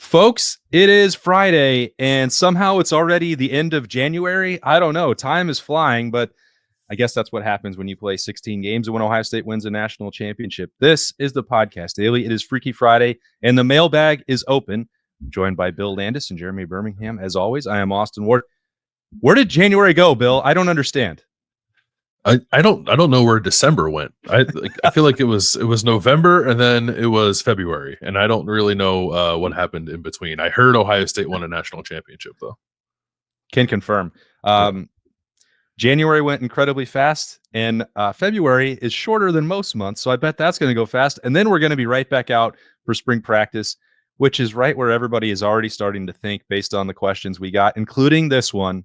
Folks, it is Friday, and somehow it's already the end of January. I don't know. Time is flying, but I guess that's what happens when you play 16 games and when Ohio State wins a national championship. This is the Podcast Daily. It is Freaky Friday, and the mailbag is open. I'm joined by Bill Landis and Jeremy Birmingham. As always, I am Austin Ward. Where did January go, Bill? I don't understand. I don't know where December went. I feel like it was November and then it was February, and I don't really know what happened in between. I heard Ohio State won a national championship though. Can confirm. January went incredibly fast, and February is shorter than most months, so I bet that's going to go fast. And then we're going to be right back out for spring practice, which is right where everybody is already starting to think based on the questions we got, including this one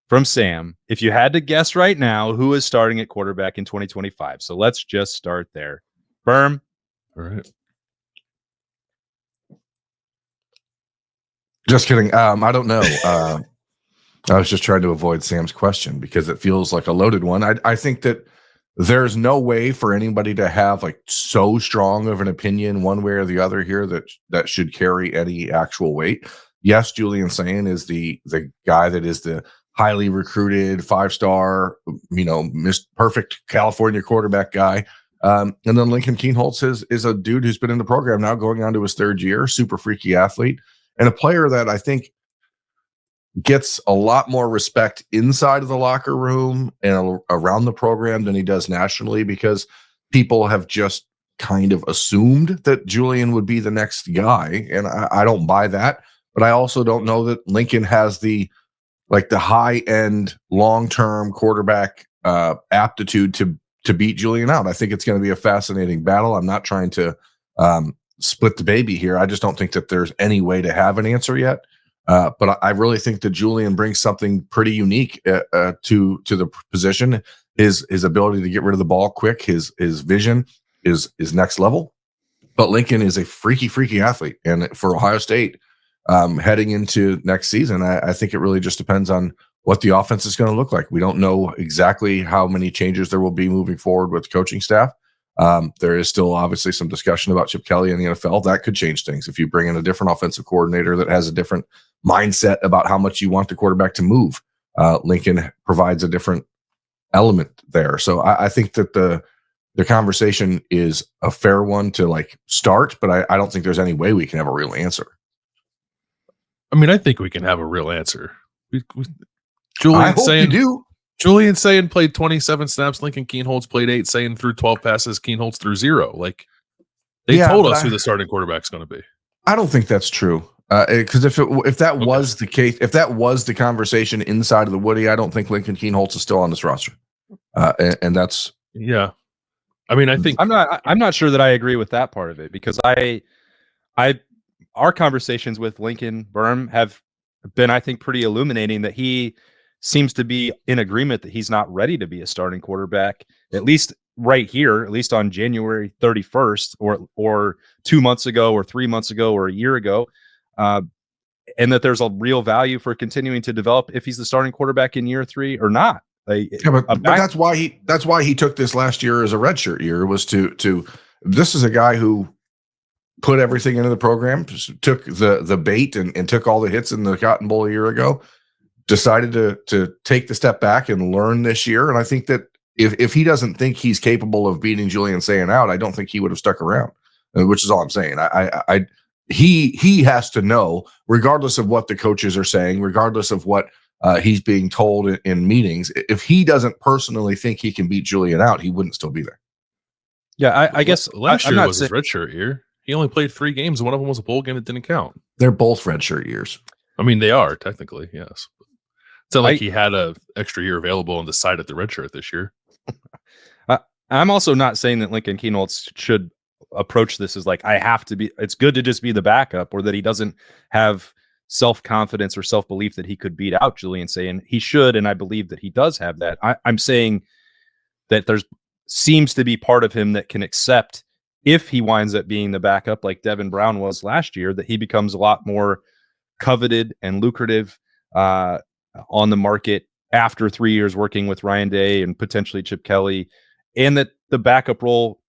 from Sam. If you had to guess right now, who is starting at quarterback in 2025? So let's just start there. Berm. All right. Just kidding. I don't know. I was just trying to avoid Sam's question because it feels like a loaded one. I think that there's no way for anybody to have like so strong of an opinion one way or the other here that should carry any actual weight. Yes, Julian Sayin is the guy that is the highly recruited 5-star, perfect California quarterback guy. And then Lincoln Kienholz is a dude who's been in the program now going on to his third year, super freaky athlete, and a player that I think gets a lot more respect inside of the locker room and around the program than he does nationally, because people have just kind of assumed that Julian would be the next guy. And I don't buy that, but I also don't know that Lincoln has the high-end, long-term quarterback aptitude to beat Julian out. I think it's going to be a fascinating battle. I'm not trying to split the baby here. I just don't think that there's any way to have an answer yet. But I really think that Julian brings something pretty unique to the position. His ability to get rid of the ball quick, his vision is next level. But Lincoln is a freaky athlete, and for Ohio State, heading into next season, I think it really just depends on what the offense is going to look like. We don't know exactly how many changes there will be moving forward with the coaching staff. There is still obviously some discussion about Chip Kelly in the NFL. That could change things. If you bring in a different offensive coordinator that has a different mindset about how much you want the quarterback to move, Lincoln provides a different element there. So I think that the conversation is a fair one to start, but I don't think there's any way we can have a real answer. I mean, I think we can have a real answer. Julian Sayin played 27 snaps. Lincoln Kienholz played 8. Sayin threw 12 passes. Kienholz threw 0. They told us who the starting quarterback's going to be. I don't think that's true. Because if that was the case, if that was the conversation inside of the Woody, I don't think Lincoln Kienholz is still on this roster. And that's I mean, I think I'm not sure that I agree with that part of it, because our conversations with Lincoln Berm have been, I think, pretty illuminating, that he seems to be in agreement that he's not ready to be a starting quarterback, at least right here, at least on January 31st or 2 months ago or 3 months ago or a year ago. And that there's a real value for continuing to develop if he's the starting quarterback in year 3 or not. But that's why he took this last year as a redshirt year, was to this is a guy who put everything into the program, took the bait and took all the hits in the Cotton Bowl a year ago, decided to take the step back and learn this year. And I think that if he doesn't think he's capable of beating Julian Sayin out, I don't think he would have stuck around, which is all I'm saying. He has to know, regardless of what the coaches are saying, regardless of what he's being told in meetings, if he doesn't personally think he can beat Julian out, he wouldn't still be there. Yeah, I guess last year was his redshirt year. He only played 3 games, and one of them was a bowl game that didn't count. They're both redshirt years. I mean, they are technically, yes. It's not like he had an extra year available and decided the redshirt this year. I'm also not saying that Lincoln Kienholz should approach this as I have to be. It's good to just be the backup, or that he doesn't have self-confidence or self-belief that he could beat out Julian Sayin. He should, and I believe that he does have that. I'm saying that there's seems to be part of him that can accept, if he winds up being the backup like Devin Brown was last year, that he becomes a lot more coveted and lucrative on the market after 3 years working with Ryan Day and potentially Chip Kelly, and that the backup role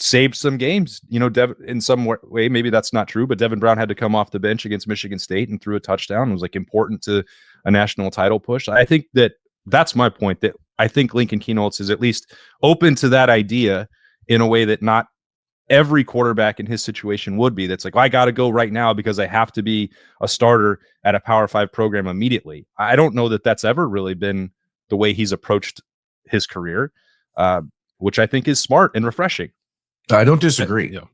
saved some games. In some way, maybe that's not true, but Devin Brown had to come off the bench against Michigan State and threw a touchdown. It was like important to a national title push. I think that's my point, that I think Lincoln Kienholz is at least open to that idea in a way that not every quarterback in his situation would be. That's like, I got to go right now because I have to be a starter at a Power 5 program immediately. I don't know that that's ever really been the way he's approached his career, which I think is smart and refreshing. I don't disagree. Yeah.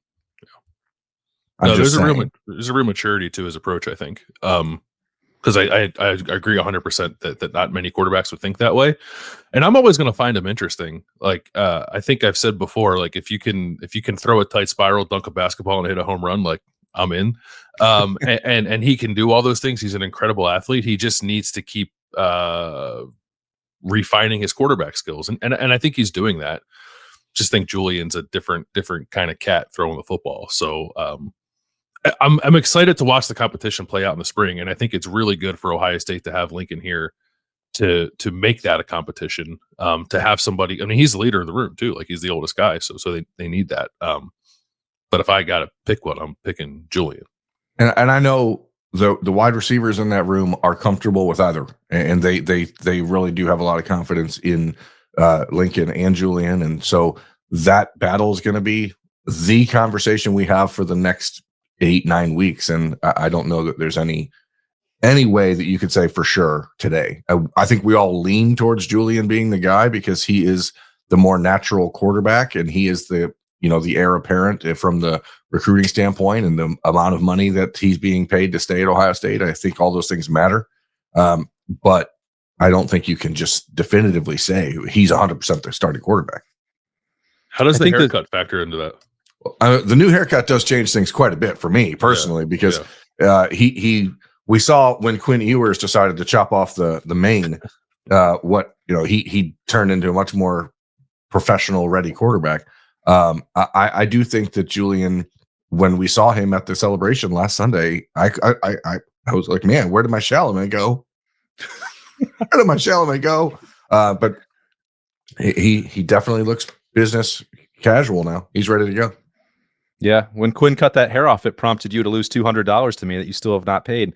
There's a real maturity to his approach, I think. Because I agree 100% that not many quarterbacks would think that way, and I'm always going to find him interesting. Like I think I've said before, like if you can throw a tight spiral, dunk a basketball, and hit a home run, like I'm in. And he can do all those things. He's an incredible athlete. He just needs to keep refining his quarterback skills, and I think he's doing that. Just think Julian's a different kind of cat throwing the football. So I'm excited to watch the competition play out in the spring, and I think it's really good for Ohio State to have Lincoln here to make that a competition. To have somebody, I mean, he's the leader in the room too. Like he's the oldest guy, so they need that. But if I got to pick one, I'm picking Julian. And I know the wide receivers in that room are comfortable with either, and they really do have a lot of confidence in Lincoln and Julian, and so that battle is going to be the conversation we have for the next 8-9 weeks. And I don't know that there's any way that you could say for sure today. I think we all lean towards Julian being the guy because he is the more natural quarterback, and he is the heir apparent from the recruiting standpoint and the amount of money that he's being paid to stay at Ohio State. I think all those things matter. But I don't think you can just definitively say he's 100% the starting quarterback. How does the haircut factor into that? The new haircut does change things quite a bit for me personally, because we saw when Quinn Ewers decided to chop off the mane, he turned into a much more professional ready quarterback. I do think that Julian, when we saw him at the celebration last Sunday, I was like, man, where did my Chalamet go? Where did my Chalamet go? But he definitely looks business casual now. He's ready to go. Yeah, when Quinn cut that hair off, it prompted you to lose $200 to me that you still have not paid.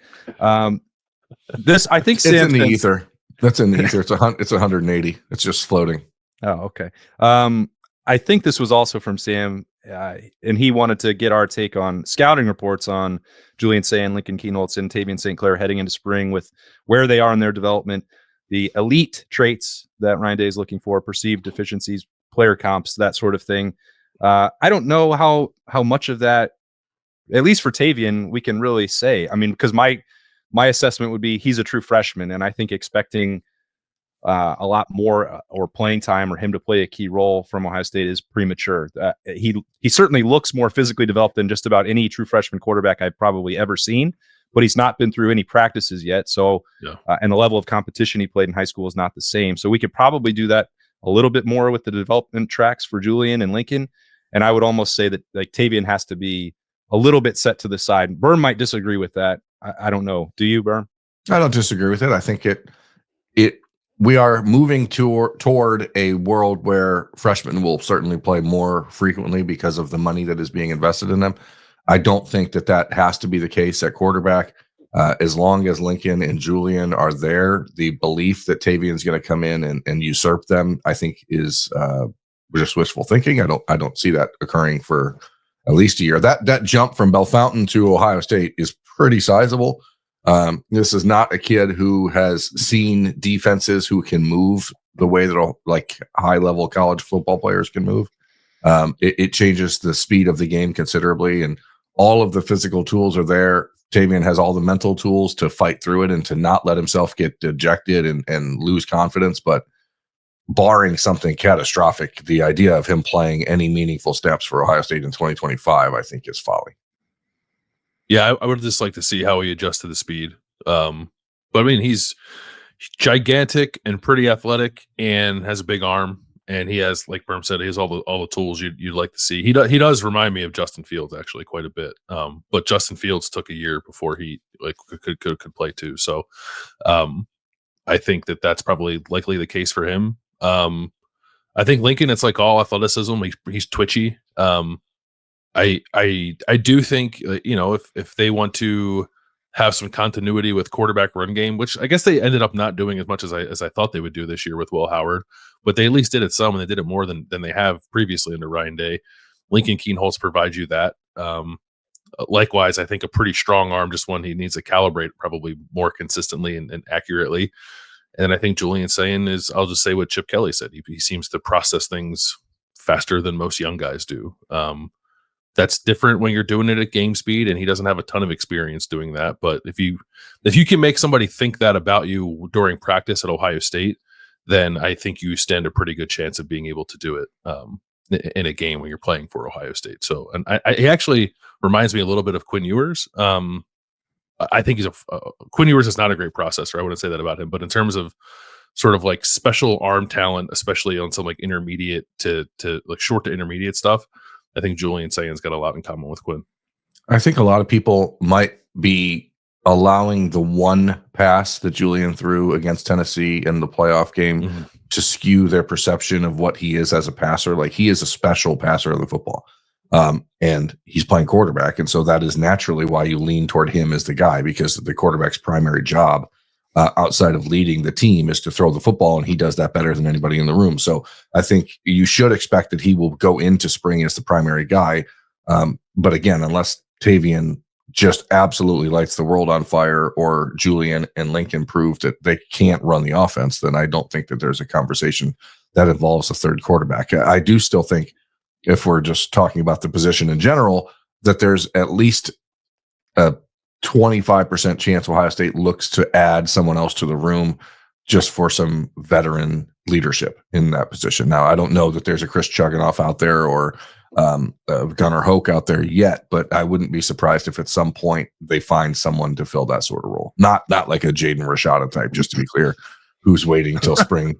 This, I think, it's in the ether. That's in the ether. It's 180. It's just floating. Oh, okay. I think this was also from Sam, and he wanted to get our take on scouting reports on Julian Sayin, Lincoln Kienholz, and Tavian St. Clair heading into spring, with where they are in their development, the elite traits that Ryan Day is looking for, perceived deficiencies, player comps, that sort of thing. I don't know how much of that, at least for Tavian, we can really say. I mean, because my assessment would be he's a true freshman, and I think expecting a lot more or playing time or him to play a key role from Ohio State is premature. He certainly looks more physically developed than just about any true freshman quarterback I've probably ever seen, but he's not been through any practices yet. So, and the level of competition he played in high school is not the same. So we could probably do that a little bit more with the development tracks for Julian and Lincoln. And I would almost say that like Tavian has to be a little bit set to the side. Berm might disagree with that. I don't know. Do you, Berm? I don't disagree with it. I think we are moving toward a world where freshmen will certainly play more frequently because of the money that is being invested in them. I don't think that has to be the case at quarterback. As long as Lincoln and Julian are there, the belief that Tavian's going to come in and usurp them, I think, is just wishful thinking. I don't see that occurring for at least a year. That jump from Bellefontaine to Ohio State is pretty sizable. This is not a kid who has seen defenses who can move the way that like high-level college football players can move. It changes the speed of the game considerably, and all of the physical tools are there. Tavian has all the mental tools to fight through it and to not let himself get dejected and lose confidence. But barring something catastrophic, the idea of him playing any meaningful steps for Ohio State in 2025, I think, is folly. Yeah, I would just like to see how he adjusts to the speed. But I mean, he's gigantic and pretty athletic and has a big arm. And he has, like Berm said, he has all the tools you'd like to see. He does remind me of Justin Fields actually quite a bit. But Justin Fields took a year before he could play too. So I think that's probably likely the case for him. I think Lincoln, it's like all athleticism. He's twitchy. I do think if they want to have some continuity with quarterback run game, which I guess they ended up not doing as much as I thought they would do this year with Will Howard, but they at least did it some, and they did it more than they have previously under Ryan Day. Lincoln Kienholz provides you that. Likewise, I think a pretty strong arm, just one he needs to calibrate probably more consistently and accurately. And I think Julian Sayin is, I'll just say what Chip Kelly said. He seems to process things faster than most young guys do. That's different when you're doing it at game speed, and he doesn't have a ton of experience doing that. But if you can make somebody think that about you during practice at Ohio State, then I think you stand a pretty good chance of being able to do it in a game when you're playing for Ohio State. So, and he actually reminds me a little bit of Quinn Ewers. I think Quinn Ewers is not a great processor. I wouldn't say that about him, but in terms of sort of like special arm talent, especially on some like intermediate to like short to intermediate stuff, I think Julian Sayin's got a lot in common with Quinn. I think a lot of people might be allowing the one pass that Julian threw against Tennessee in the playoff game to skew their perception of what he is as a passer. Like, he is a special passer of the football. And he's playing quarterback. And so that is naturally why you lean toward him as the guy, because the quarterback's primary job outside of leading the team is to throw the football, and he does that better than anybody in the room. So I think you should expect that he will go into spring as the primary guy. But again, unless Tavian just absolutely lights the world on fire, or Julian and Lincoln prove that they can't run the offense, then I don't think that there's a conversation that involves a third quarterback. I do still think, if we're just talking about the position in general, that there's at least a 25% chance Ohio State looks to add someone else to the room just for some veteran leadership in that position. Now, I don't know that there's a Chris Chuganoff out there or Gunnar Hoke out there yet, but I wouldn't be surprised if at some point they find someone to fill that sort of role. Not like a Jaden Rashada type, just to be clear, who's waiting until spring.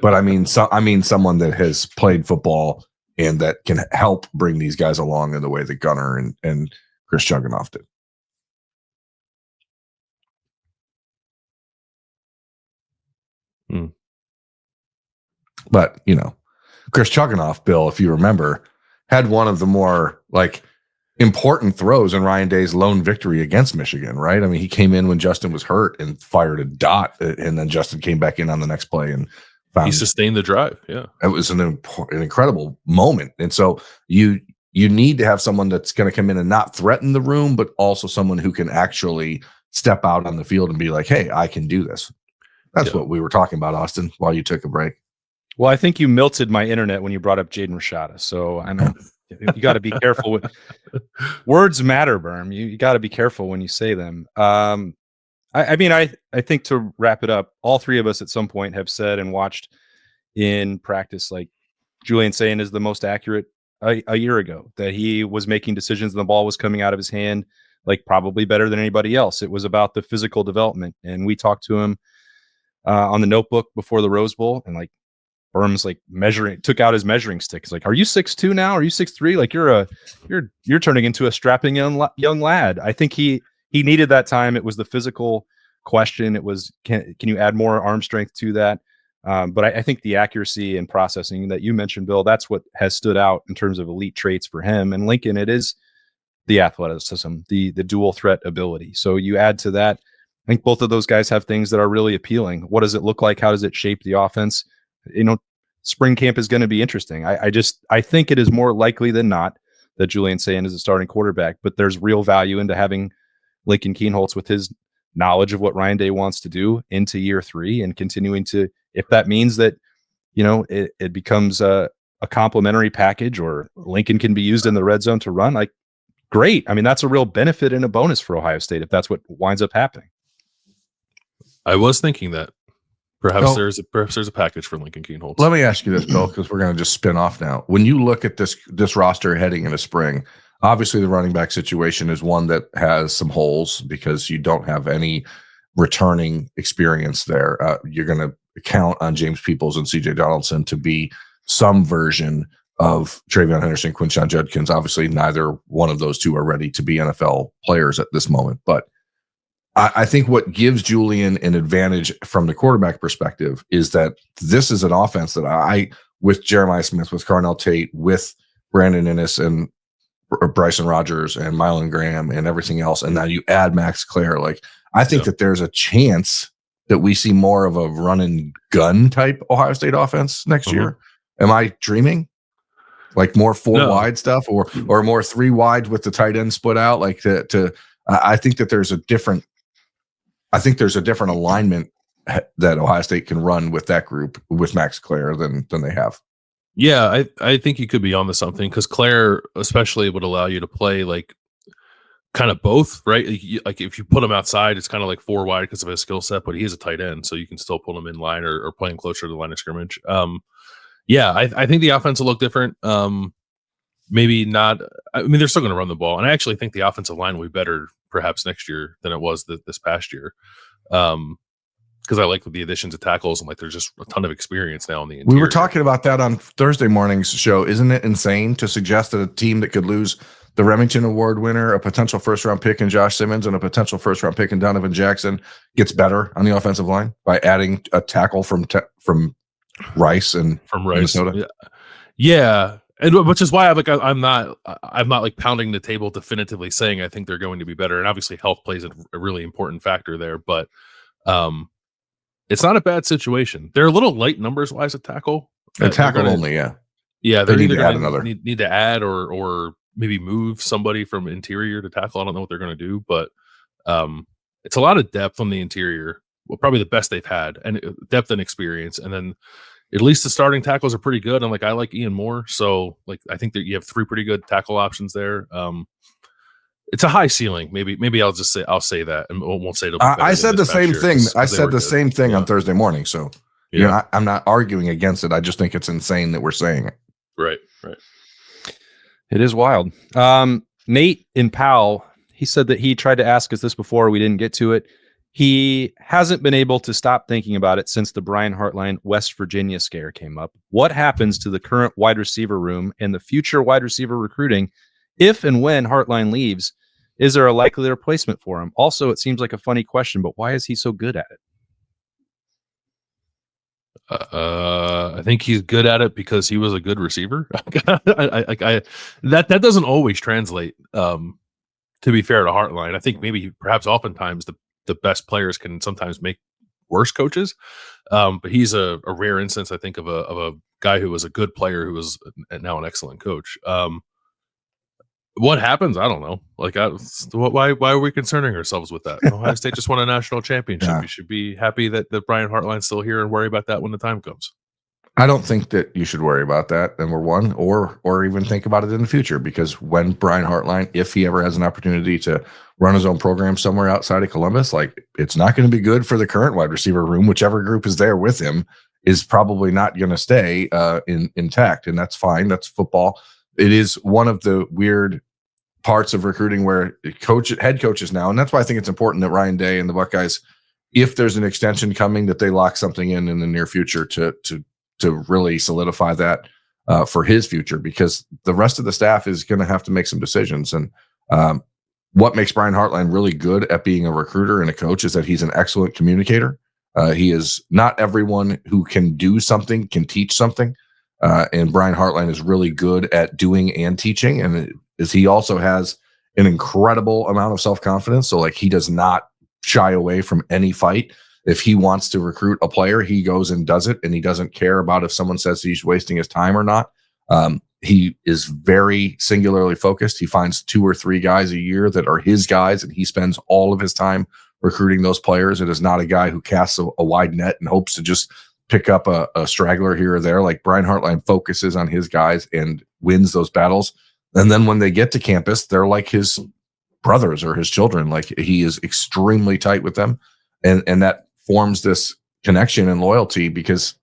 But I mean someone that has played football and that can help bring these guys along in the way that Gunnar and Chris Chuganoff did. But, Chris Chuganoff, Bill, if you remember, had one of the more important throws in Ryan Day's lone victory against Michigan, right? I mean, he came in when Justin was hurt and fired a dot, and then Justin came back in on the next play and he sustained the drive. Yeah, it was an incredible moment. And so you need to have someone that's going to come in and not threaten the room, but also someone who can actually step out on the field and be like, hey, I can do this. That's what we were talking about, Austin, while you took a break. Well, I think you melted my internet when you brought up Jaden Rashada. So I know you got to be careful with words matter, Berm. You got to be careful when you say them. I think, to wrap it up, all three of us at some point have said and watched in practice, like, Julian Sayin is the most accurate a year ago, that he was making decisions and the ball was coming out of his hand, like, probably better than anybody else. It was about the physical development. And we talked to him on the notebook before the Rose Bowl, and Berm's took out his measuring stick. He's like, are you 6'2" now? Are you 6'3"? Like, you're turning into a strapping young lad. I think he needed that time. It was the physical question. It was, can you add more arm strength to that? But I think the accuracy and processing that you mentioned, Bill, that's what has stood out in terms of elite traits for him. And Lincoln, it is the athleticism, the dual threat ability. So you add to that, I think both of those guys have things that are really appealing. What does it look like? How does it shape the offense? Spring camp is going to be interesting. I think it is more likely than not that Julian Sayin is a starting quarterback, but there's real value into having Lincoln Kienholz with his knowledge of what Ryan Day wants to do into year 3 and continuing to, if that means that, it becomes a complementary package, or Lincoln can be used in the red zone to run, great. I mean, that's a real benefit and a bonus for Ohio State if that's what winds up happening. I was thinking that. Perhaps there's a package for Lincoln Kienholz. Let me ask you this, Bill, because we're going to just spin off now. When you look at this roster heading into spring, obviously the running back situation is one that has some holes because you don't have any returning experience there. You're going to count on James Peoples and CJ Donaldson to be some version of Travion Henderson, Quinshon Judkins. Obviously, neither one of those two are ready to be NFL players at this moment, but I think what gives Julian an advantage from the quarterback perspective is that this is an offense that with Jeremiah Smith, with Carnell Tate, with Brandon Innes and Bryson Rogers and Mylan Graham and everything else, and now you add Max Clare. Like, I think that there's a chance that we see more of a run and gun type Ohio State offense next year. Am I dreaming? Like more four wide stuff, or more three wide with the tight end split out. Like I think that there's a different alignment that Ohio State can run with that group with Max Clare than they have. Yeah, I think you could be onto something, because Claire especially would allow you to play like kind of both, right? Like if you put him outside, it's kind of like four wide because of his skill set, but he is a tight end, so you can still put him in line or play him closer to the line of scrimmage. Yeah, I think the offense will look different. Maybe not. I mean, they're still going to run the ball, and I actually think the offensive line will be better perhaps next year than it was this past year. Because I like the additions of tackles, and like there's just a ton of experience now in the interior. We were talking about that on Thursday morning's show. Isn't it insane to suggest that a team that could lose the Remington Award winner, a potential first-round pick in Josh Simmons, and a potential first-round pick in Donovan Jackson gets better on the offensive line by adding a tackle from Rice and from Rice, Minnesota? Yeah. And which is why I'm not like pounding the table definitively saying I think they're going to be better. And obviously health plays a really important factor there, but it's not a bad situation. They're a little light numbers wise at tackle. Tackle only, yeah. Yeah, they're need either to add going another. to need to add or maybe move somebody from interior to tackle. I don't know what they're going to do, but it's a lot of depth on the interior. Well, probably the best they've had, and depth and experience. And then at least the starting tackles are pretty good. And like I like Ian Moore, so like I think that you have three pretty good tackle options there. It's a high ceiling. Maybe I'll say that, and won't say it'll be better I said the same thing. I said the same thing on Thursday morning. So you know, I'm not arguing against it. I just think it's insane that we're saying it. Right. It is wild. Nate in Powell, he said that he tried to ask us this before. We didn't get to it. He hasn't been able to stop thinking about it since the Brian Hartline West Virginia scare came up. What happens to the current wide receiver room and the future wide receiver recruiting if and when Hartline leaves? Is there a likely replacement for him? Also, it seems like a funny question, but why is he so good at it? I think he's good at it because he was a good receiver. That doesn't always translate. To be fair to Hartline, I think perhaps oftentimes the best players can sometimes make worse coaches. But he's a rare instance, I think, of a guy who was a good player who was now an excellent coach. What happens? I don't know. Like, why are we concerning ourselves with that? Ohio State just won a national championship. Yeah. We should be happy that Brian Hartline's still here and worry about that when the time comes. I don't think that you should worry about that, number one, or even think about it in the future, because when Brian Hartline, if he ever has an opportunity to run his own program somewhere outside of Columbus, like, it's not going to be good for the current wide receiver room. Whichever group is there with him is probably not going to stay intact, and that's fine. That's football. It is one of the weird parts of recruiting where head coaches now, and that's why I think it's important that Ryan Day and the Buckeyes, if there's an extension coming, that they lock something in the near future to really solidify that for his future, because the rest of the staff is going to have to make some decisions. And what makes Brian Hartline really good at being a recruiter and a coach is that he's an excellent communicator. He is not everyone who can do something can teach something. And Brian Hartline is really good at doing and teaching. And he also has an incredible amount of self-confidence. So like, he does not shy away from any fight. If he wants to recruit a player, he goes and does it, and he doesn't care about if someone says he's wasting his time or not. He is very singularly focused. He finds 2 or 3 guys a year that are his guys, and he spends all of his time recruiting those players. It is not a guy who casts a wide net and hopes to just pick up a straggler here or there. Like, Brian Hartline focuses on his guys and wins those battles. And then when they get to campus, they're like his brothers or his children. Like, he is extremely tight with them. And that forms this connection and loyalty, because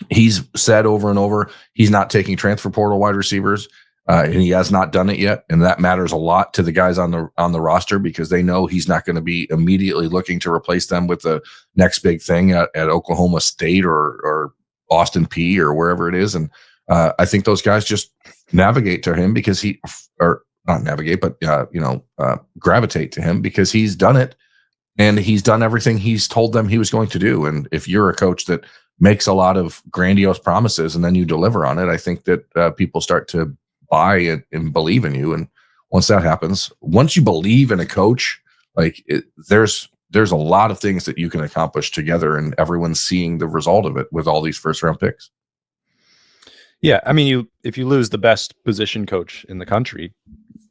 he's said over and over, he's not taking transfer portal wide receivers, and he has not done it yet. And that matters a lot to the guys on the roster, because they know he's not going to be immediately looking to replace them with the next big thing at Oklahoma State or Austin P or wherever it is. And I think those guys just navigate to him because gravitate to him because he's done it. And he's done everything he's told them he was going to do. And if you're a coach that makes a lot of grandiose promises and then you deliver on it, I think that people start to buy it and believe in you. And once that happens, once you believe in a coach, like there's a lot of things that you can accomplish together, and everyone's seeing the result of it with all these first round picks. Yeah, I mean, if you lose the best position coach in the country,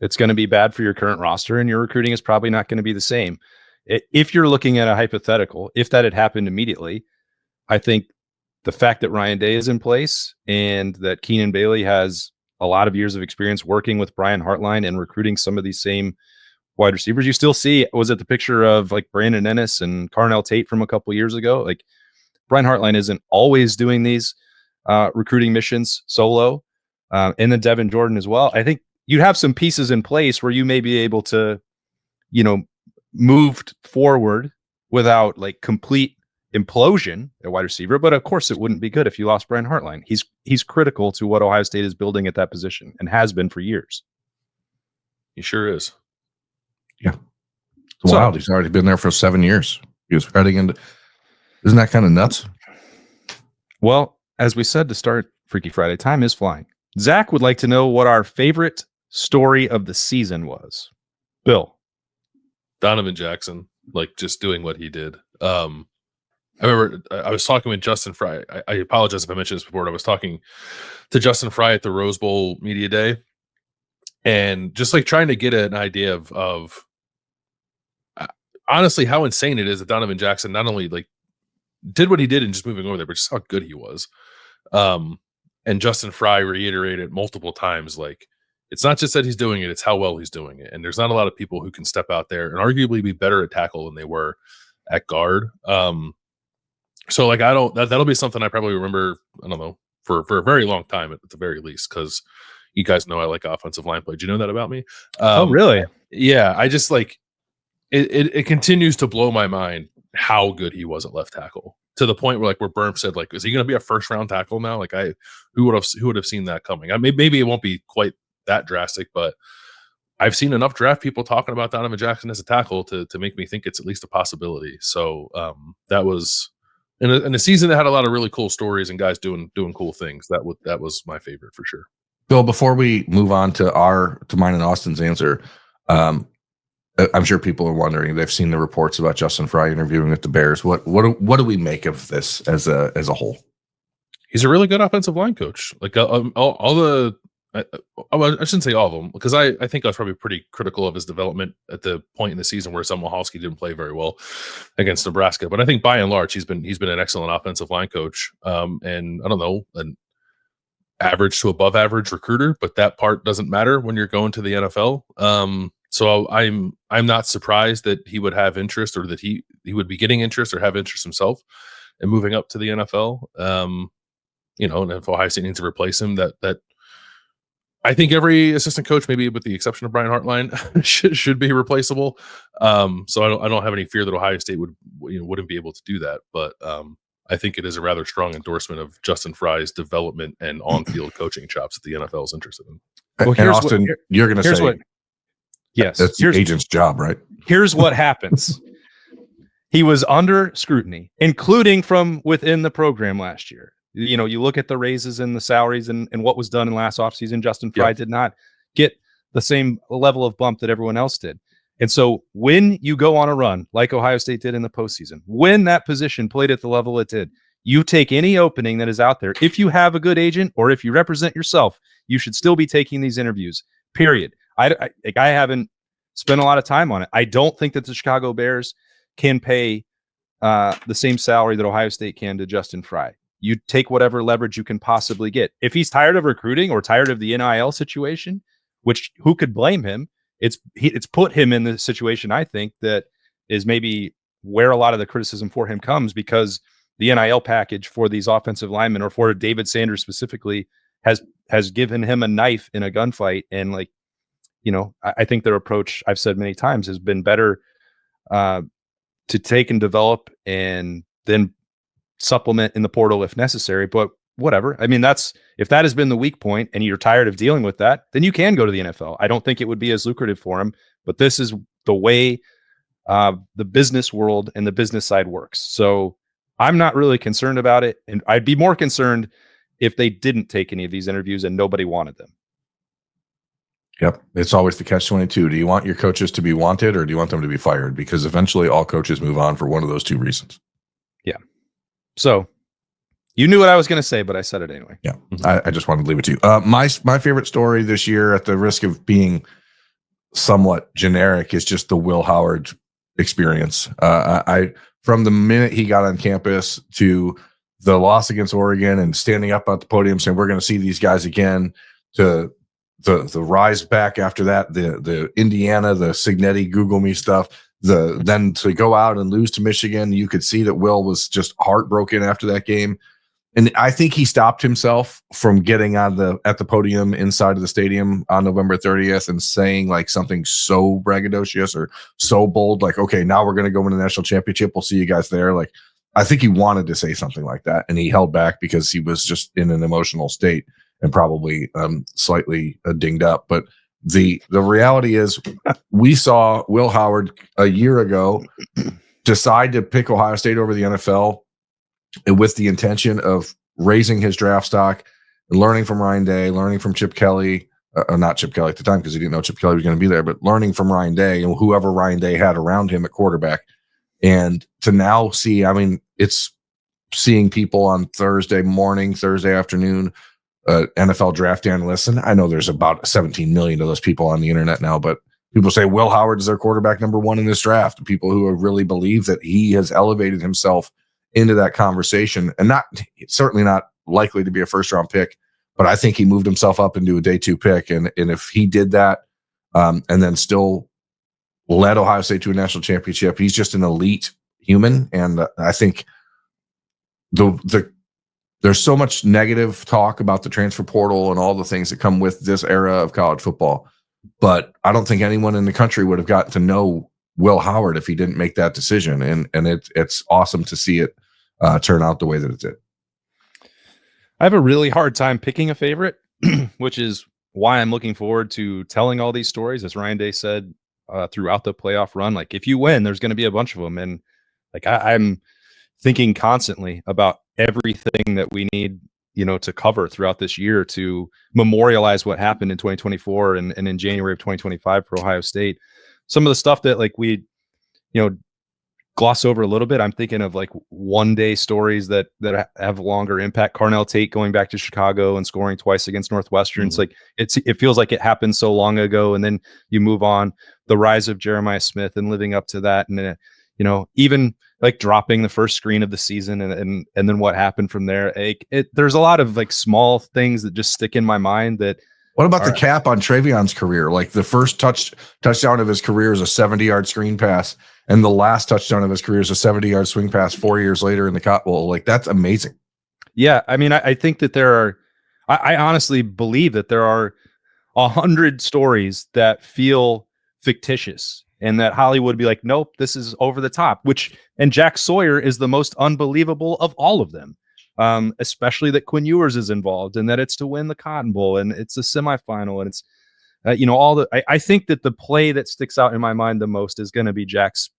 it's going to be bad for your current roster, and your recruiting is probably not going to be the same. If you're looking at a hypothetical, if that had happened immediately, I think the fact that Ryan Day is in place and that Keenan Bailey has a lot of years of experience working with Brian Hartline and recruiting some of these same wide receivers, you still see, was it the picture of like Brandon Ennis and Carnell Tate from a couple of years ago? Like Brian Hartline isn't always doing these recruiting missions solo, and then Devin Jordan as well. I think you have some pieces in place where you may be able to, moved forward without like complete implosion at wide receiver. But of course, it wouldn't be good if you lost Brian Hartline. He's critical to what Ohio State is building at that position and has been for years. He sure is. Yeah, it's wild. He's already been there for 7 years. He was heading into. Isn't that kind of nuts? Well, as we said to start Freaky Friday, time is flying. Zach would like to know what our favorite story of the season was. Bill. Donovan Jackson, like just doing what he did. I remember I was talking with Justin Fry. I apologize if I mentioned this before. I was talking to Justin Fry at the Rose Bowl Media Day, and just like trying to get an idea of honestly how insane it is that Donovan Jackson not only like did what he did and just moving over there, but just how good he was. And Justin Fry reiterated multiple times, like, it's not just that he's doing it, it's how well he's doing it. And there's not a lot of people who can step out there and arguably be better at tackle than they were at guard. So like, that'll be something I probably remember, I don't know, for a very long time at the very least, because you guys know I like offensive line play. Do you know that about me? Oh, really? Yeah. I just like, it continues to blow my mind how good he was at left tackle, to the point where Berm said, like, is he going to be a first round tackle now? Like, who would have seen that coming? Maybe it won't be quite that drastic, but I've seen enough draft people talking about Donovan Jackson as a tackle to make me think it's at least a possibility. So that was in a season that had a lot of really cool stories and guys doing cool things. That was my favorite for sure. Bill, before we move on to mine and Austin's answer, I'm sure people are wondering. They've seen the reports about Justin Fry interviewing with the Bears. What do we make of this as a whole? He's a really good offensive line coach. Like all the, I shouldn't say all of them, because I think I was probably pretty critical of his development at the point in the season where Samuelski didn't play very well against Nebraska. But I think by and large he's been an excellent offensive line coach. And I don't know, an average to above average recruiter, but that part doesn't matter when you're going to the NFL. So I'm not surprised that he would have interest, or that he would be getting interest or have interest himself in moving up to the NFL. And if Ohio State needs to replace him, that I think every assistant coach, maybe with the exception of Brian Hartline, should be replaceable. So I don't have any fear that Ohio State wouldn't be able to do that. But I think it is a rather strong endorsement of Justin Fry's development and on-field coaching chops that the NFL is interested in. Well, and Austin, you're going to say, yes, that's the agent's job, right? Here's what happens. He was under scrutiny, including from within the program last year. You look at the raises and the salaries and what was done in last offseason. Justin Fry did not get the same level of bump that everyone else did. And so when you go on a run, like Ohio State did in the postseason, when that position played at the level it did, you take any opening that is out there. If you have a good agent or if you represent yourself, you should still be taking these interviews, period. I haven't spent a lot of time on it. I don't think that the Chicago Bears can pay the same salary that Ohio State can to Justin Fry. You take whatever leverage you can possibly get. If he's tired of recruiting or tired of the NIL situation, which who could blame him? It's put him in the situation, I think, that is maybe where a lot of the criticism for him comes, because the NIL package for these offensive linemen, or for David Sanders specifically, has given him a knife in a gunfight. And I think their approach, I've said many times, has been better to take and develop and then supplement in the portal if necessary. But whatever. I mean, if that has been the weak point and you're tired of dealing with that, then you can go to the NFL. I don't think it would be as lucrative for him, but this is the way the business world and the business side works. So I'm not really concerned about it. And I'd be more concerned if they didn't take any of these interviews and nobody wanted them. Yep. It's always the catch-22. Do you want your coaches to be wanted or do you want them to be fired? Because eventually all coaches move on for one of those two reasons. Yeah. So you knew what I was going to say, but I said it anyway. Yeah. I just wanted to leave it to you. My favorite story this year, at the risk of being somewhat generic, is just the Will Howard experience. I from the minute he got on campus to the loss against Oregon and standing up at the podium saying, we're going to see these guys again, to the rise back after that, the Indiana, the Signetti Google Me stuff, then to go out and lose to Michigan, you could see that Will was just heartbroken after that game. And I think he stopped himself from getting at the podium inside of the stadium on November 30th and saying like something so braggadocious or so bold, like, okay, now we're going to go win the national championship. We'll see you guys there. Like, I think he wanted to say something like that, and he held back because he was just in an emotional state and probably slightly dinged up. But the reality is, we saw Will Howard a year ago decide to pick Ohio State over the NFL with the intention of raising his draft stock and learning from Ryan Day, learning from Chip Kelly, not Chip Kelly at the time because he didn't know Chip Kelly was going to be there, but learning from Ryan Day and whoever Ryan Day had around him at quarterback. And to now see, I mean, it's seeing people on Thursday morning, Thursday afternoon, NFL draft analysts, and I know there's about 17 million of those people on the internet now, but people say Will Howard is their quarterback number one in this draft. People who really believe that he has elevated himself into that conversation, and certainly not likely to be a first round pick, but I think he moved himself up into a day 2 pick. And if he did that, and then still led Ohio State to a national championship, he's just an elite human. And I think there's so much negative talk about the transfer portal and all the things that come with this era of college football, but I don't think anyone in the country would have gotten to know Will Howard if he didn't make that decision. And it's awesome to see it turn out the way that it did. I have a really hard time picking a favorite, which is why I'm looking forward to telling all these stories. As Ryan Day said, throughout the playoff run, like, if you win, there's going to be a bunch of them. And like, I'm thinking constantly about everything that we need, to cover throughout this year to memorialize what happened in 2024 and in January of 2025 for Ohio State. Some of the stuff that like we, gloss over a little bit. I'm thinking of like one day stories that have longer impact. Carnell Tate going back to Chicago and scoring twice against Northwestern. Mm-hmm. It's like, it feels like it happened so long ago. And then you move on, the rise of Jeremiah Smith and living up to that. And then, even like dropping the first screen of the season and then what happened from there. There's a lot of like small things that just stick in my mind that. What about the cap on Travion's career? Like, the first touchdown of his career is a 70-yard screen pass, and the last touchdown of his career is a 70-yard swing pass 4 years later in the Cotton Bowl. Like, that's amazing. Yeah, I mean, I think that I honestly believe that there are 100 stories that feel fictitious, and that Hollywood would be like, nope, this is over the top. And Jack Sawyer is the most unbelievable of all of them. Especially that Quinn Ewers is involved and that it's to win the Cotton Bowl and it's a semifinal and it's, I think that the play that sticks out in my mind the most is going to be Jack's,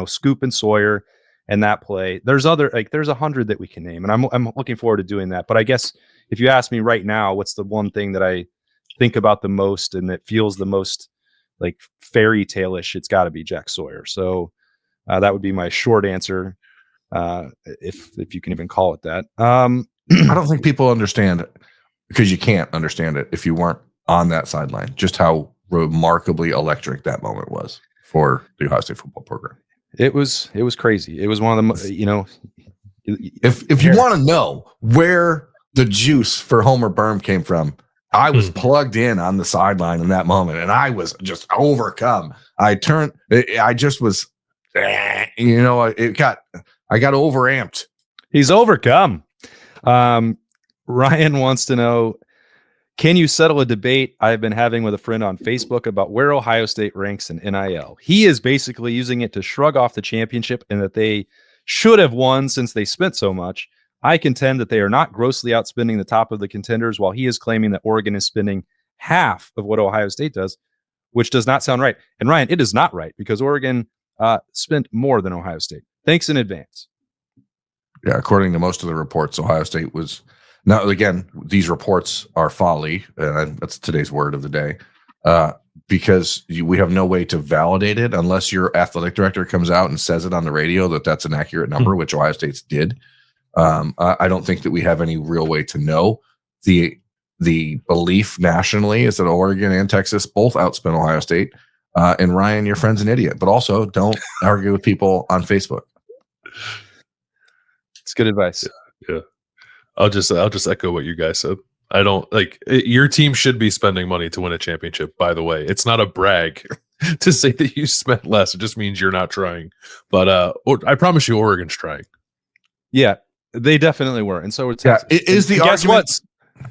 Scoop and Sawyer and that play. There's 100 that we can name, and I'm looking forward to doing that. But I guess if you ask me right now, what's the one thing that I think about the most and that feels the most like fairy tale-ish, it's got to be Jack Sawyer. So that would be my short answer. If you can even call it that. I don't think people understand, because you can't understand it if you weren't on that sideline, just how remarkably electric that moment was for the Ohio State football program. It was crazy. It was one of the, if you want to know where the juice for Homer Berm came from, I was plugged in on the sideline in that moment, and I was just overcome. I just was, I got overamped. He's overcome. Ryan wants to know, can you settle a debate I've been having with a friend on Facebook about where Ohio State ranks in NIL? He is basically using it to shrug off the championship and that they should have won since they spent so much. I contend that they are not grossly outspending the top of the contenders, while he is claiming that Oregon is spending half of what Ohio State does, which does not sound right. And Ryan, it is not right, because Oregon spent more than Ohio State. Thanks in advance. Yeah, according to most of the reports, Ohio State was Now, again, these reports are folly. That's today's word of the day, because we have no way to validate it unless your athletic director comes out and says it on the radio that that's an accurate number, which Ohio State's did. I don't think that we have any real way to know. The belief nationally is that Oregon and Texas both outspent Ohio State. And Ryan, your friend's an idiot, but also don't argue with people on Facebook. It's good advice. Yeah. I'll just echo what you guys said. I don't your team should be spending money to win a championship, by the way. It's not a brag to say that you spent less. It just means you're not trying. But I promise you Oregon's trying. Yeah, they definitely were. And so it's is the guess argument. What?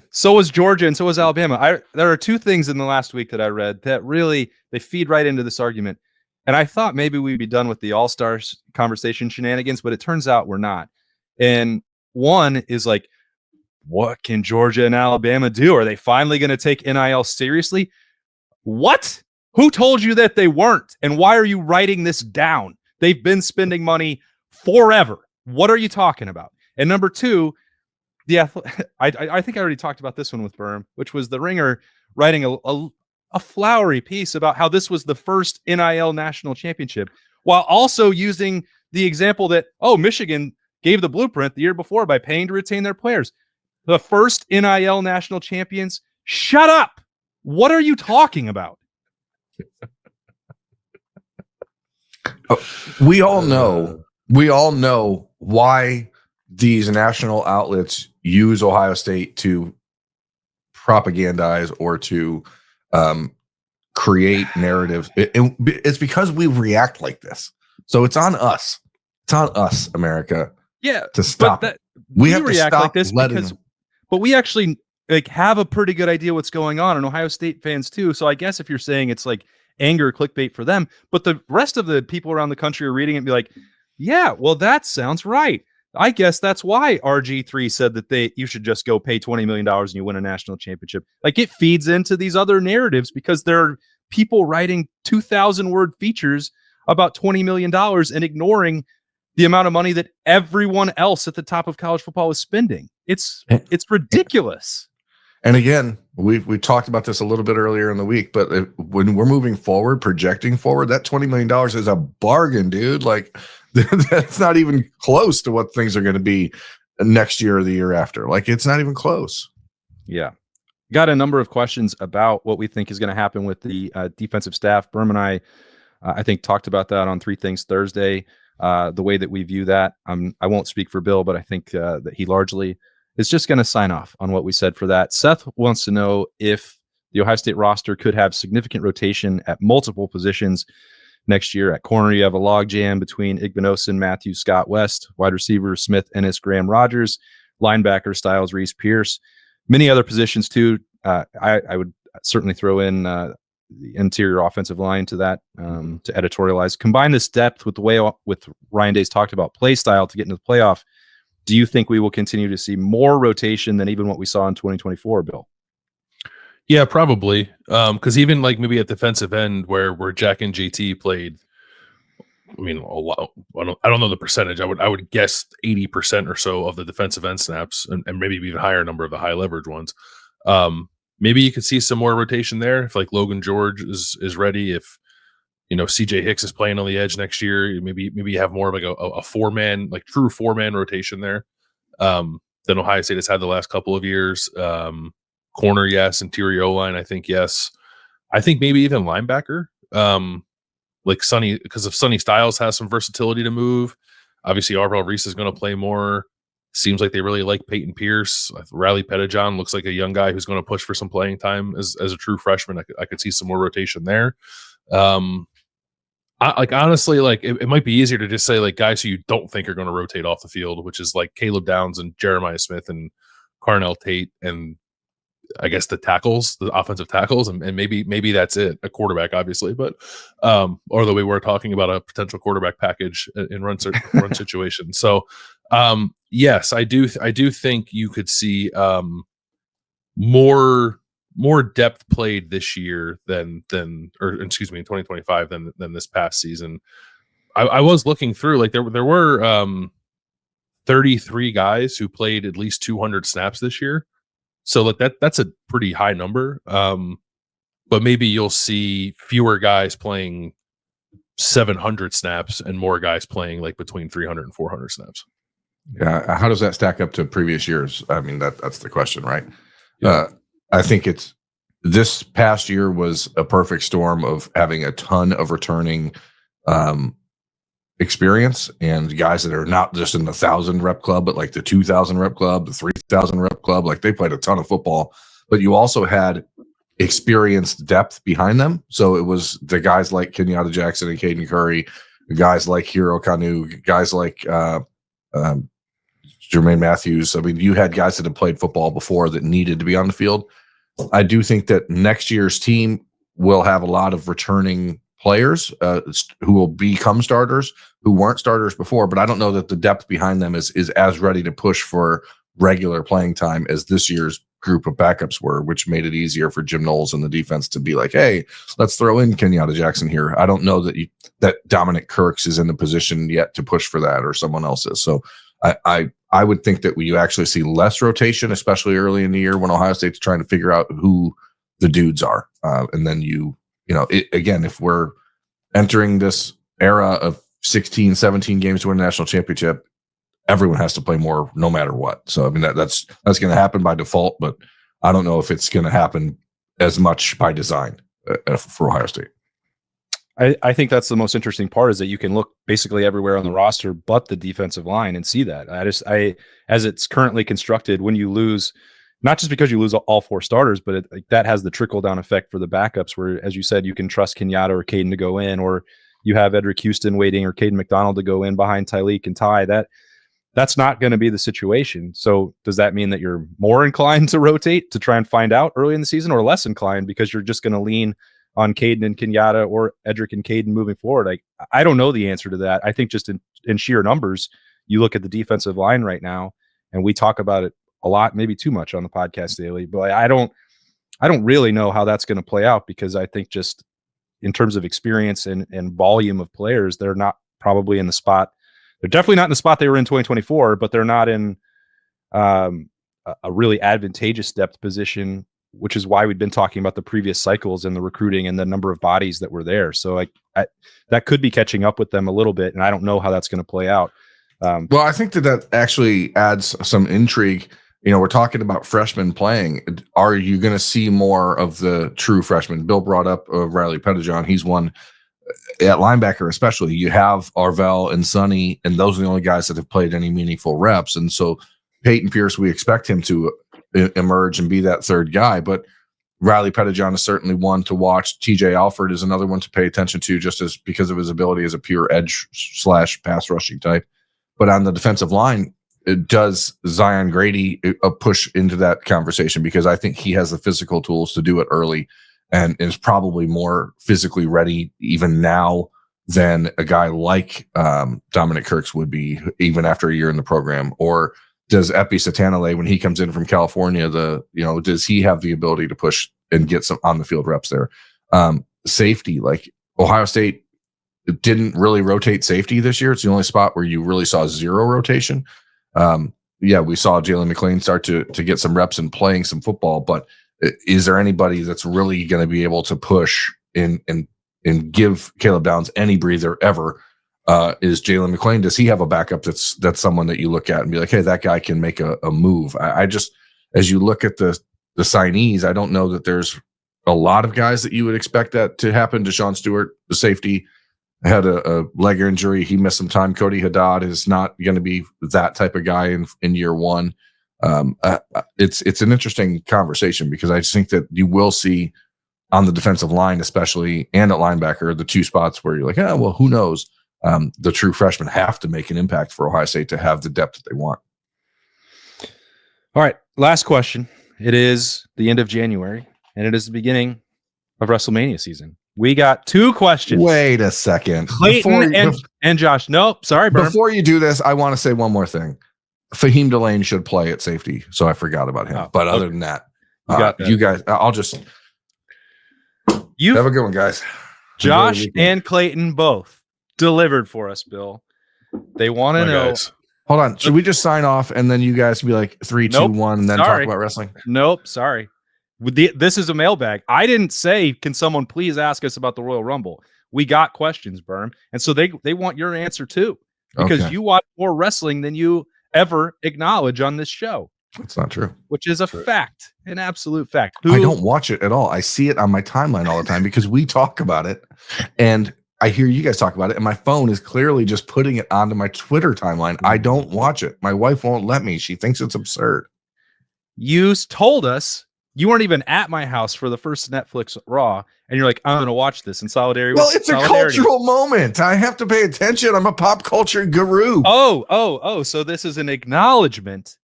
So was Georgia and so was Alabama. There are two things in the last week that I read that really they feed right into this argument. And I thought maybe we'd be done with the All-Stars conversation shenanigans, but it turns out we're not. And one is like, what can Georgia and Alabama do? Are they finally going to take NIL seriously? What? Who told you that they weren't? And why are you writing this down? They've been spending money forever. What are you talking about? And number two, I think I already talked about this one with Berm, which was the Ringer writing a flowery piece about how this was the first NIL national championship, while also using the example that, Michigan gave the blueprint the year before by paying to retain their players. The first NIL national champions. Shut up. What are you talking about? We all know why these national outlets use Ohio State to propagandize or to create narratives. It's because we react like this. So it's on us. It's on us, America. Yeah, to stop it. We have to react like this but we actually have a pretty good idea what's going on, and Ohio State fans too. So I guess if you're saying it's like anger clickbait for them, but the rest of the people around the country are reading it and be like, yeah, well, that sounds right. I guess that's why RG3 said that you should just go pay $20 million and you win a national championship. Like, it feeds into these other narratives because there are people writing 2,000 word features about $20 million and ignoring the amount of money that everyone else at the top of college football is spending. It's ridiculous. And again, we talked about this a little bit earlier in the week, but when we're moving forward, projecting forward, that $20 million is a bargain, dude. Like, that's not even close to what things are going to be next year or the year after. Like, it's not even close. Yeah. Got a number of questions about what we think is going to happen with the defensive staff. Berm and I think, talked about that on Three Things Thursday. The way that we view that, I won't speak for Bill, but I think that he largely is just going to sign off on what we said for that. Seth wants to know if the Ohio State roster could have significant rotation at multiple positions next year. At corner, you have a logjam between Igbinosun, Matthews, Scott West, wide receiver Smith, Ennis, Graham Rogers, linebacker Styles, Reese Pierce, many other positions too. I would certainly throw in the interior offensive line to that, to editorialize. Combine this depth with the way with Ryan Day's talked about play style to get into the playoff. Do you think we will continue to see more rotation than even what we saw in 2024, Bill? Yeah, probably. Because even like maybe at defensive end where Jack and JT played, I mean, a lot. I don't know the percentage. I would guess 80% or so of the defensive end snaps, and maybe even higher number of the high leverage ones. Maybe you could see some more rotation there if like Logan George is ready. If CJ Hicks is playing on the edge next year, maybe you have more of like a 4-man, like true 4-man rotation there than Ohio State has had the last couple of years. Corner, yes. Interior O-line, I think, yes. I think maybe even linebacker. Like Sonny, because if Sonny Styles has some versatility to move, obviously Arvell Reese is going to play more. Seems like they really like Peyton Pierce. Riley Pettijohn looks like a young guy who's going to push for some playing time as a true freshman. I could see some more rotation there. Honestly, like it might be easier to just say like guys who you don't think are going to rotate off the field, which is like Caleb Downs and Jeremiah Smith and Carnell Tate and I guess the offensive tackles, and maybe that's it. A quarterback, obviously, but or the way we're talking about a potential quarterback package in run situation. So yes, I do think you could see more depth played this year than in 2025 than this past season. I was looking through, like there were 33 guys who played at least 200 snaps this year. So like that's a pretty high number. But maybe you'll see fewer guys playing 700 snaps and more guys playing like between 300 and 400 snaps. Yeah. How does that stack up to previous years? I mean, that's the question, right? Yeah. I think this past year was a perfect storm of having a ton of returning experience and guys that are not just in the 1,000 rep club, but like the 2,000 rep club, the 3,000 rep club. Like they played a ton of football, but you also had experienced depth behind them. So it was the guys like Kenyatta Jackson and Caden Curry, guys like Hero Kanu, guys like Jermaine Matthews. I mean, you had guys that had played football before that needed to be on the field. I do think that next year's team will have a lot of returning players who will become starters who weren't starters before, but I don't know that the depth behind them is as ready to push for regular playing time as this year's group of backups were, which made it easier for Jim Knowles and the defense to be like, hey, let's throw in Kenyatta Jackson here. I don't know that Dominic Kirks is in the position yet to push for that, or someone else is. So I would think that you actually see less rotation, especially early in the year when Ohio State's trying to figure out who the dudes are. And then again, if we're entering this era of 16, 17 games to win a national championship, everyone has to play more no matter what. So, I mean, that's going to happen by default, but I don't know if it's going to happen as much by design for Ohio State. I think that's the most interesting part, is that you can look basically everywhere on the roster but the defensive line and see that. As it's currently constructed, when you lose, not just because you lose all four starters, but that has the trickle down effect for the backups, where, as you said, you can trust Kenyatta or Caden to go in, or you have Edric Houston waiting or Caden McDonald to go in behind Tyleek and Ty. That's not going to be the situation. So does that mean that you're more inclined to rotate to try and find out early in the season, or less inclined because you're just going to lean on Caden and Kenyatta or Edric and Caden moving forward? I don't know the answer to that. I think just in sheer numbers, you look at the defensive line right now, and we talk about it a lot, maybe too much on the podcast daily, but I don't really know how that's going to play out, because I think just in terms of experience and volume of players, they're not probably in the spot. They're definitely not in the spot they were in 2024, but they're not in a really advantageous depth position, which is why we've been talking about the previous cycles and the recruiting and the number of bodies that were there. So that could be catching up with them a little bit, and I don't know how that's going to play out. Well, I think that actually adds some intrigue. We're talking about freshmen playing. Are you going to see more of the true freshmen? Bill brought up Riley Pettijohn. He's one at linebacker, especially. You have Arvell and Sonny, and those are the only guys that have played any meaningful reps. And so Peyton Pierce, we expect him to emerge and be that third guy. But Riley Pettijohn is certainly one to watch. TJ Alford is another one to pay attention to, just as because of his ability as a pure edge / pass rushing type. But on the defensive line, does Zion Grady push into that conversation? Because I think he has the physical tools to do it early, and is probably more physically ready even now than a guy like Dominic Kirks would be, even after a year in the program. Or does Epi Satanale, when he comes in from California, does he have the ability to push and get some on the field reps there? Safety, like Ohio State didn't really rotate safety this year. It's the only spot where you really saw zero rotation. We saw Jalen McLean start to get some reps and playing some football, but is there anybody that's really going to be able to push and give Caleb Downs any breather ever? Is Jalen McLean, does he have a backup that's someone that you look at and be like, hey, that guy can make a move? I just, as you look at the signees, I don't know that there's a lot of guys that you would expect that to happen. Deshaun Stewart, the safety, had a leg injury. He missed some time. Cody Haddad is not going to be that type of guy in year one. It's an interesting conversation, because I just think that you will see on the defensive line, especially, and at linebacker, the two spots where you're like, well, who knows? The true freshmen have to make an impact for Ohio State to have the depth that they want. All right, last question. It is the end of January, and it is the beginning of WrestleMania season. We got two questions. Wait a second. Clayton and Josh. Nope, sorry, Berm. Before you do this, I want to say one more thing. Fahim Delane should play at safety, so I forgot about him. But other than that, you guys, I'll just have a good one, guys. Josh and Clayton both delivered for us, Bill. They want to know. Guys. Hold on. Should we just sign off and then you guys can be like 3, 2, 1, and then talk about wrestling? Nope. Sorry. This is a mailbag. I didn't say, can someone please ask us about the Royal Rumble? We got questions, Berm. And so they want your answer too, because you watch more wrestling than you ever acknowledge on this show. That's not true. Which is a fact, an absolute fact. I don't watch it at all. I see it on my timeline all the time because we talk about it and I hear you guys talk about it, and my phone is clearly just putting it onto my Twitter timeline. I don't watch it. My wife won't let me. She thinks it's absurd. You told us you weren't even at my house for the first Netflix Raw, and you're like, I'm going to watch this in solidarity. Well, it's a cultural moment. I have to pay attention. I'm a pop culture guru. So this is an acknowledgement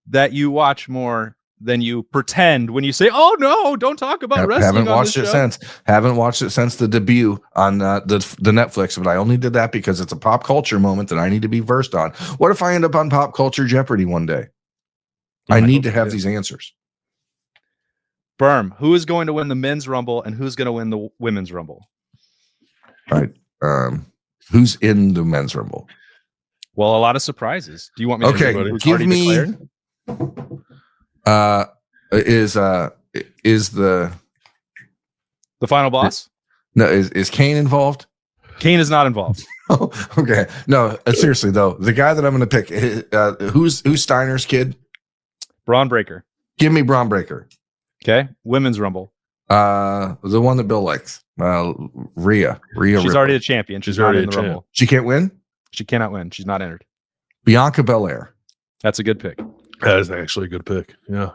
that you watch more than you pretend when you say, "Oh no, don't talk about wrestling." Haven't watched it since the debut on the Netflix, but I only did that because it's a pop culture moment that I need to be versed on. What if I end up on Pop Culture Jeopardy one day? I need to have these answers. Berm, who is going to win the men's rumble and who's going to win the women's rumble? All right. Who's in the men's rumble? Well, a lot of surprises. Do you want me to give me declared? Is the final boss? No, is Kane involved? Kane is not involved. Oh, okay. No, seriously though, the guy that I'm going to pick, who's Steiner's kid? Braun Breaker. Give me Braun Breaker. Okay, women's rumble. The one that Bill likes. Rhea. She's Ripley. already a champion. She's already in the rumble. She can't win. She cannot win. She's not entered. Bianca Belair. That's a good pick. That is actually a good pick. Yeah.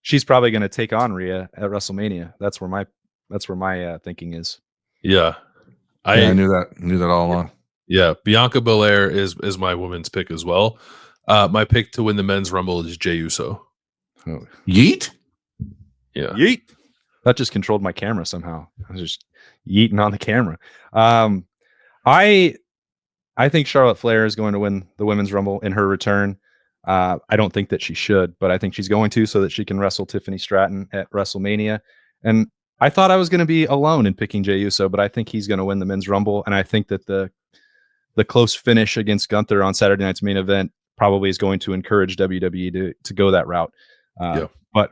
She's probably going to take on Rhea at WrestleMania. That's where my thinking is. Yeah. I knew that all along. Yeah. Bianca Belair is my women's pick as well. My pick to win the men's rumble is Jey Uso. Oh. Yeet? Yeah. Yeet. That just controlled my camera somehow. I was just yeeting on the camera. I think Charlotte Flair is going to win the women's rumble in her return. I don't think that she should, but I think she's going to, so that she can wrestle Tiffany Stratton at WrestleMania. And I thought I was going to be alone in picking Jey Uso, but I think he's going to win the men's rumble. And I think that the close finish against Gunther on Saturday night's main event probably is going to encourage WWE to go that route. But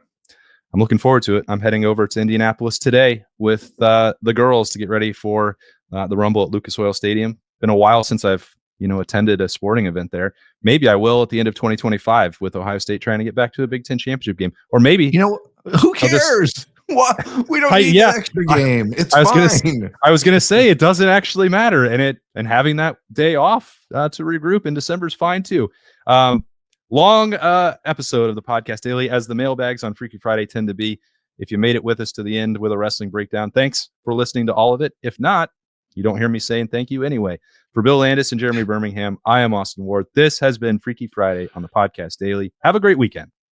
I'm looking forward to it. I'm heading over to Indianapolis today with the girls to get ready for the Rumble at Lucas Oil Stadium. Been a while since I've attended a sporting event there. Maybe I will at the end of 2025 with Ohio State trying to get back to a Big Ten championship game. Or maybe who cares? What? We don't need an extra game. It's fine. I was gonna say it doesn't actually matter, and having that day off to regroup in December is fine too. Long episode of the Podcast Daily, as the mailbags on Freaky Friday tend to be. If you made it with us to the end with a wrestling breakdown, thanks for listening to all of it. If not, you don't hear me saying thank you anyway. For Bill Landis and Jeremy Birmingham, I am Austin Ward. This has been Freaky Friday on the Podcast Daily. Have a great weekend.